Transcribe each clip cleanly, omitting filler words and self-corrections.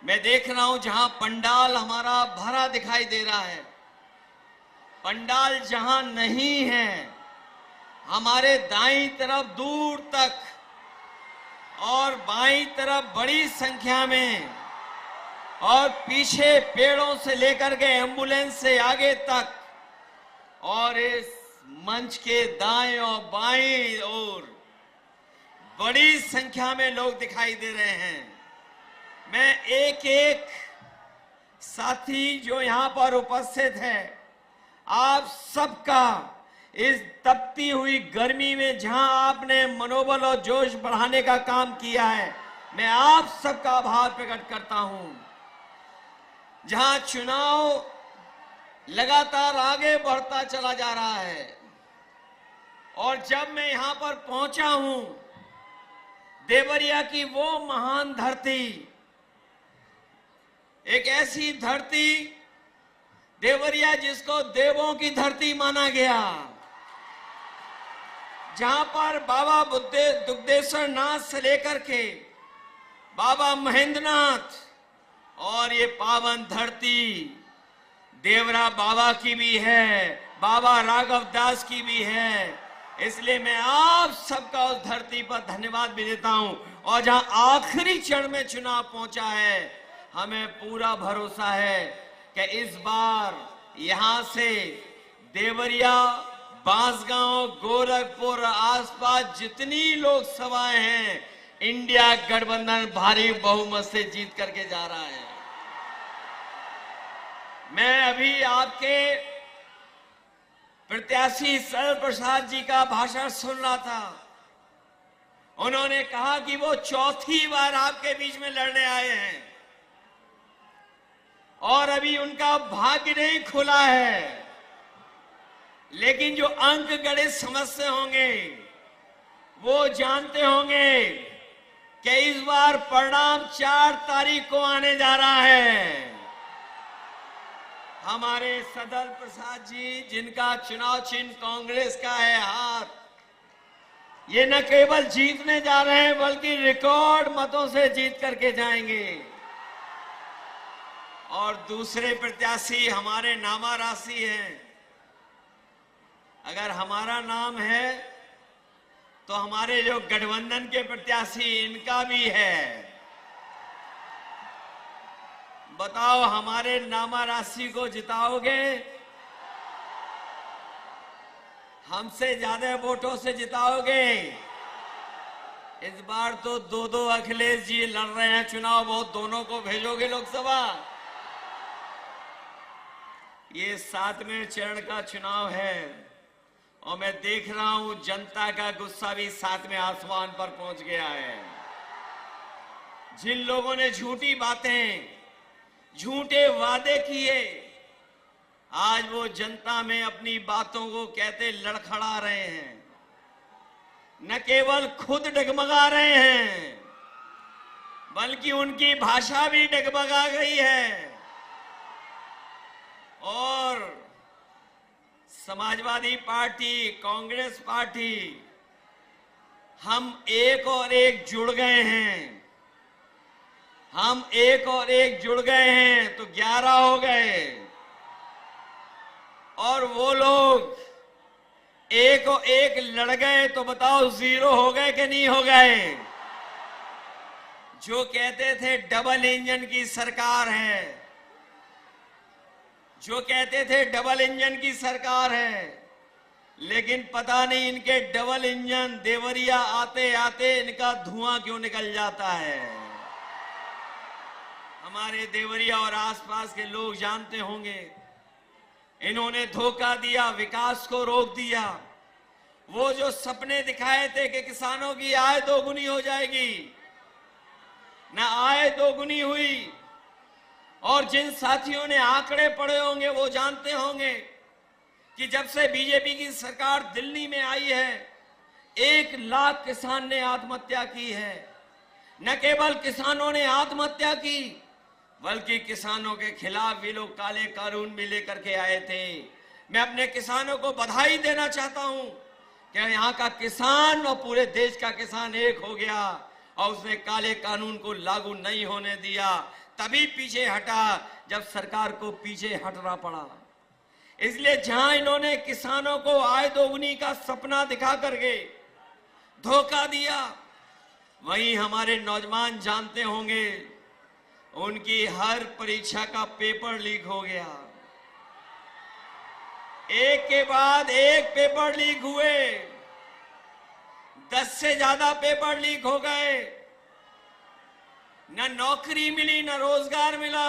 मैं देख रहा हूं जहां पंडाल हमारा भरा दिखाई दे रहा है, पंडाल जहां नहीं है, हमारे दाईं तरफ दूर तक और बाईं तरफ बड़ी संख्या में और पीछे पेड़ों से लेकर के एम्बुलेंस से आगे तक और इस मंच के दाएं और बाईं ओर बड़ी संख्या में लोग दिखाई दे रहे हैं। मैं एक एक साथी जो यहां पर उपस्थित है, आप सबका इस तपती हुई गर्मी में जहां आपने मनोबल और जोश बढ़ाने का काम किया है, मैं आप सबका आभार प्रकट करता हूं। जहां चुनाव लगातार आगे बढ़ता चला जा रहा है और जब मैं यहां पर पहुंचा हूं, देवरिया की वो महान धरती, एक ऐसी धरती देवरिया जिसको देवों की धरती माना गया, जहां पर बाबा दुग्धेश्वर नाथ से लेकर के बाबा महेंद्रनाथ और ये पावन धरती देवरा बाबा की भी है, बाबा राघव दास की भी है। इसलिए मैं आप सबका उस धरती पर धन्यवाद भी देता हूं। और जहां आखिरी चरण में चुनाव पहुंचा है, हमें पूरा भरोसा है कि इस बार यहां से देवरिया, बांसगांव, गोरखपुर आसपास जितनी लोकसभाएं हैं, इंडिया गठबंधन भारी बहुमत से जीत करके जा रहा है। मैं अभी आपके प्रत्याशी सरल प्रसाद जी का भाषण सुन रहा था। उन्होंने कहा कि वो चौथी बार आपके बीच में लड़ने आए हैं और अभी उनका भाग्य नहीं खुला है, लेकिन जो अंक गणित समझते होंगे वो जानते होंगे कि इस बार परिणाम 4 तारीख को आने जा रहा है। हमारे सरल प्रसाद जी, जिनका चुनाव चिन्ह कांग्रेस का है हाथ, ये न केवल जीतने जा रहे हैं बल्कि रिकॉर्ड मतों से जीत करके जाएंगे। और दूसरे प्रत्याशी हमारे नामा राशि हैं। अगर हमारा नाम है तो हमारे जो गठबंधन के प्रत्याशी, इनका भी है। बताओ, हमारे नामा राशि को जिताओगे? हमसे ज्यादा वोटों से जिताओगे? इस बार तो 2-2 अखिलेश जी लड़ रहे हैं चुनाव, वो दोनों को भेजोगे लोकसभा? ये 7वें चरण का चुनाव है और मैं देख रहा हूं जनता का गुस्सा भी 7वें आसमान पर पहुंच गया है। जिन लोगों ने झूठी बातें, झूठे वादे किए, आज वो जनता में अपनी बातों को कहते लड़खड़ा रहे हैं। न केवल खुद डगमगा रहे हैं बल्कि उनकी भाषा भी डगमगा गई है। और समाजवादी पार्टी, कांग्रेस पार्टी, हम एक और एक जुड़ गए हैं। हम एक और एक जुड़ गए हैं तो 11 हो गए। और वो लोग एक और एक लड़ गए तो बताओ 0 हो गए कि नहीं हो गए? जो कहते थे डबल इंजन की सरकार है, जो कहते थे डबल इंजन की सरकार है, लेकिन पता नहीं इनके डबल इंजन देवरिया आते आते इनका धुआं क्यों निकल जाता है। हमारे देवरिया और आसपास के लोग जानते होंगे, इन्होंने धोखा दिया, विकास को रोक दिया। वो जो सपने दिखाए थे कि किसानों की आय दोगुनी हो जाएगी, न आय दोगुनी हुई। और जिन साथियों ने आंकड़े पढ़े होंगे वो जानते होंगे कि जब से बीजेपी की सरकार दिल्ली में आई है, 1 लाख किसान ने आत्महत्या की है। न केवल किसानों ने आत्महत्या की बल्कि किसानों के खिलाफ भी लोग काले कानून भी लेकर के आए थे। मैं अपने किसानों को बधाई देना चाहता हूं कि यहाँ का किसान और पूरे देश का किसान एक हो गया और उसने काले कानून को लागू नहीं होने दिया। तभी पीछे हटा जब सरकार को पीछे हटना पड़ा। इसलिए जहां इन्होंने किसानों को आय दोगुनी का सपना दिखा करके धोखा दिया, वहीं हमारे नौजवान जानते होंगे उनकी हर परीक्षा का पेपर लीक हो गया। एक के बाद एक पेपर लीक हुए, 10 से ज्यादा पेपर लीक हो गए। न नौकरी मिली, न रोजगार मिला।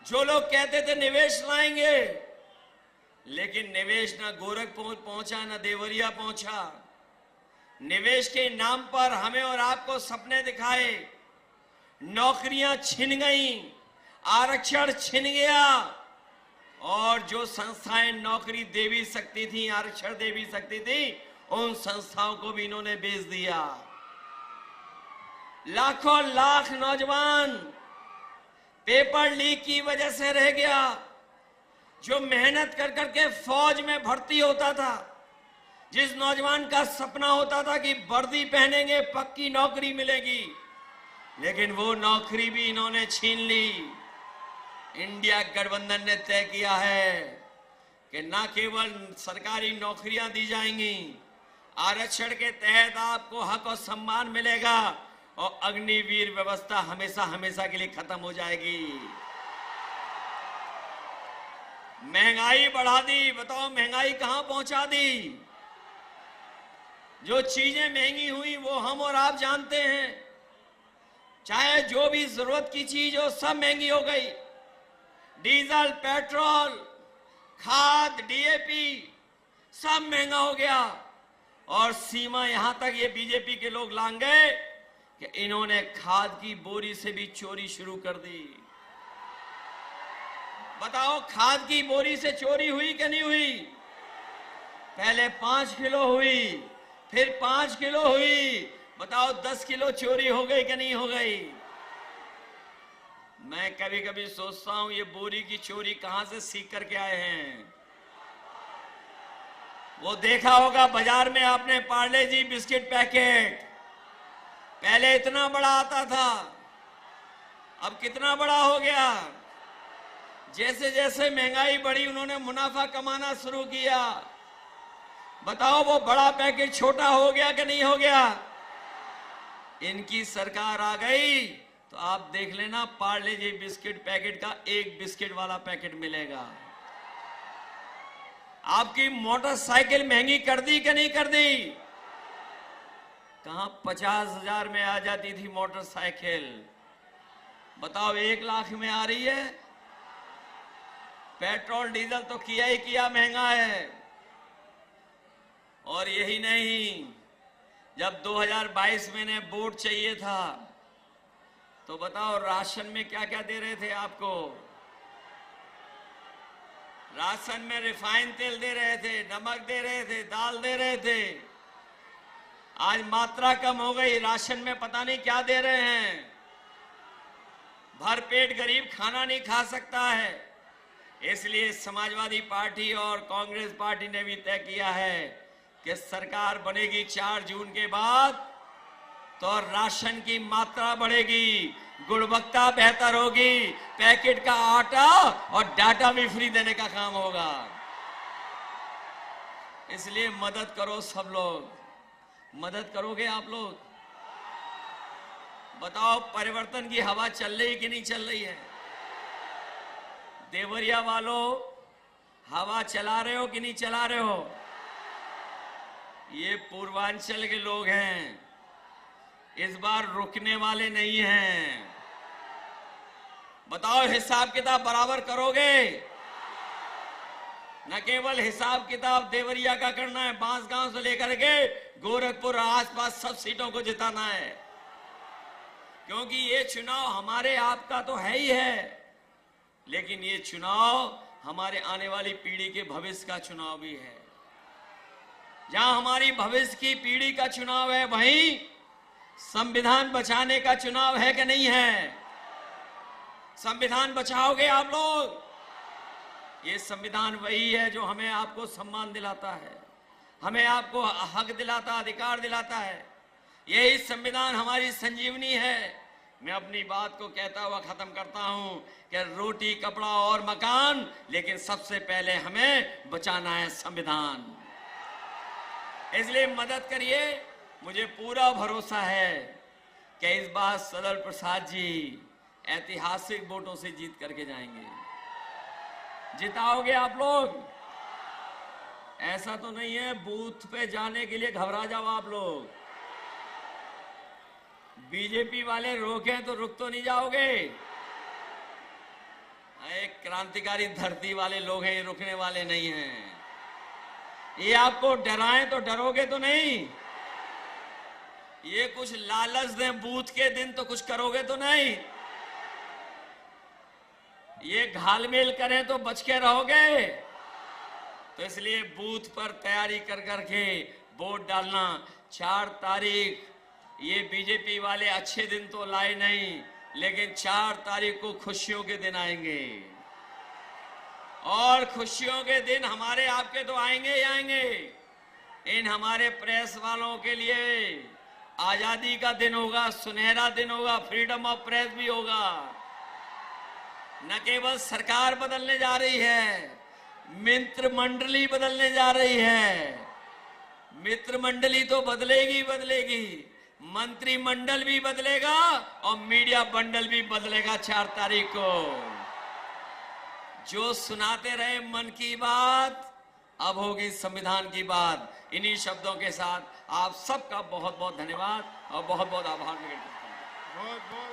जो लोग कहते थे निवेश लाएंगे, लेकिन निवेश न गोरखपुर पहुंचा, न देवरिया पहुंचा। निवेश के नाम पर हमें और आपको सपने दिखाए, नौकरियां छिन गईं, आरक्षण छिन गया, और जो संस्थाएं नौकरी दे भी सकती थी, आरक्षण दे भी सकती थी, उन संस्थाओं को भी इन्होंने बेच दिया। लाखों लाख नौजवान पेपर लीक की वजह से रह गया। जो मेहनत कर करके फौज में भर्ती होता था, जिस नौजवान का सपना होता था कि वर्दी पहनेंगे पक्की नौकरी मिलेगी, लेकिन वो नौकरी भी इन्होंने छीन ली। इंडिया गठबंधन ने तय किया है कि न केवल सरकारी नौकरियां दी जाएंगी, आरक्षण के तहत आपको हक और सम्मान मिलेगा, और अग्निवीर व्यवस्था हमेशा हमेशा के लिए खत्म हो जाएगी। महंगाई बढ़ा दी, बताओ महंगाई कहां पहुंचा दी। जो चीजें महंगी हुई वो हम और आप जानते हैं। चाहे जो भी जरूरत की चीज हो, सब महंगी हो गई। डीजल, पेट्रोल, खाद, डीएपी सब महंगा हो गया। और सीमा यहां तक ये बीजेपी के लोग लांग गए कि इन्होंने खाद की बोरी से भी चोरी शुरू कर दी। बताओ खाद की बोरी से चोरी हुई कि नहीं हुई? पहले 5 किलो हुई, फिर 5 किलो हुई। बताओ 10 किलो चोरी हो गई कि नहीं हो गई? मैं कभी कभी सोचता हूं ये बोरी की चोरी कहां से सीख करके आए हैं। वो देखा होगा बाजार में आपने पार्ले जी बिस्किट पैकेट, पहले इतना बड़ा आता था, अब कितना बड़ा हो गया। जैसे जैसे महंगाई बढ़ी उन्होंने मुनाफा कमाना शुरू किया। बताओ वो बड़ा पैकेट छोटा हो गया कि नहीं हो गया? इनकी सरकार आ गई तो आप देख लेना, पार्ले जी बिस्किट पैकेट का एक बिस्किट वाला पैकेट मिलेगा। आपकी मोटरसाइकिल महंगी कर दी कि नहीं कर दी? कहां 50,000 में आ जाती थी मोटरसाइकिल, बताओ 1 लाख में आ रही है। पेट्रोल डीजल तो किया ही किया महंगा है। और यही नहीं, जब 2022 में ने वोट चाहिए था तो बताओ राशन में क्या क्या दे रहे थे आपको? राशन में रिफाइंड तेल दे रहे थे, नमक दे रहे थे, दाल दे रहे थे। आज मात्रा कम हो गई, राशन में पता नहीं क्या दे रहे हैं। भरपेट गरीब खाना नहीं खा सकता है। इसलिए समाजवादी पार्टी और कांग्रेस पार्टी ने भी तय किया है कि सरकार बनेगी 4 जून के बाद तो राशन की मात्रा बढ़ेगी, गुणवत्ता बेहतर होगी, पैकेट का आटा और डाटा भी फ्री देने का काम होगा। इसलिए मदद करो सब लोग। मदद करोगे आप लोग? बताओ परिवर्तन की हवा चल रही कि नहीं चल रही है? देवरिया वालों, हवा चला रहे हो कि नहीं चला रहे हो? ये पूर्वांचल के लोग हैं, इस बार रुकने वाले नहीं हैं। बताओ हिसाब किताब बराबर करोगे? न केवल हिसाब किताब देवरिया का करना है, बांसगांव से लेकर के गोरखपुर आसपास सब सीटों को जिताना है। क्योंकि ये चुनाव हमारे आपका तो है ही है, लेकिन ये चुनाव हमारे आने वाली पीढ़ी के भविष्य का चुनाव भी है। जहां हमारी भविष्य की पीढ़ी का चुनाव है, वहीं संविधान बचाने का चुनाव है कि नहीं है? संविधान बचाओगे आप लोग? ये संविधान वही है जो हमें आपको सम्मान दिलाता है, हमें आपको हक दिलाता, अधिकार दिलाता है। यही संविधान हमारी संजीवनी है। मैं अपनी बात को कहता हुआ खत्म करता हूं कि रोटी, कपड़ा और मकान, लेकिन सबसे पहले हमें बचाना है संविधान। इसलिए मदद करिए। मुझे पूरा भरोसा है कि इस बार सदल प्रसाद जी ऐतिहासिक वोटों से जीत करके जाएंगे। जिताओगे आप लोग? ऐसा तो नहीं है बूथ पे जाने के लिए घबरा जाओ आप लोग। बीजेपी वाले रोके तो रुक तो नहीं जाओगे? एक क्रांतिकारी धरती वाले लोग हैं, ये रुकने वाले नहीं हैं। ये आपको डराएं तो डरोगे तो नहीं? ये कुछ लालच दें बूथ के दिन तो कुछ करोगे तो नहीं? ये घालमेल करें तो बच के रहोगे? तो इसलिए बूथ पर तैयारी कर करके वोट डालना। 4 तारीख, ये बीजेपी वाले अच्छे दिन तो लाए नहीं, लेकिन 4 तारीख को खुशियों के दिन आएंगे। और खुशियों के दिन हमारे आपके तो आएंगे ही आएंगे। इन हमारे प्रेस वालों के लिए आजादी का दिन होगा, सुनहरा दिन होगा, फ्रीडम ऑफ प्रेस भी होगा। न केवल सरकार बदलने जा रही है, मित्र मंडली बदलने जा रही है। मित्र मंडली तो बदलेगी बदलेगी, मंत्रिमंडल भी बदलेगा और मीडिया बंडल भी बदलेगा 4 तारीख को। जो सुनाते रहे मन की बात, अब होगी संविधान की बात। इन्हीं शब्दों के साथ आप सबका बहुत बहुत धन्यवाद और बहुत बहुत आभार व्यक्त करता हूं। बहुत बहुत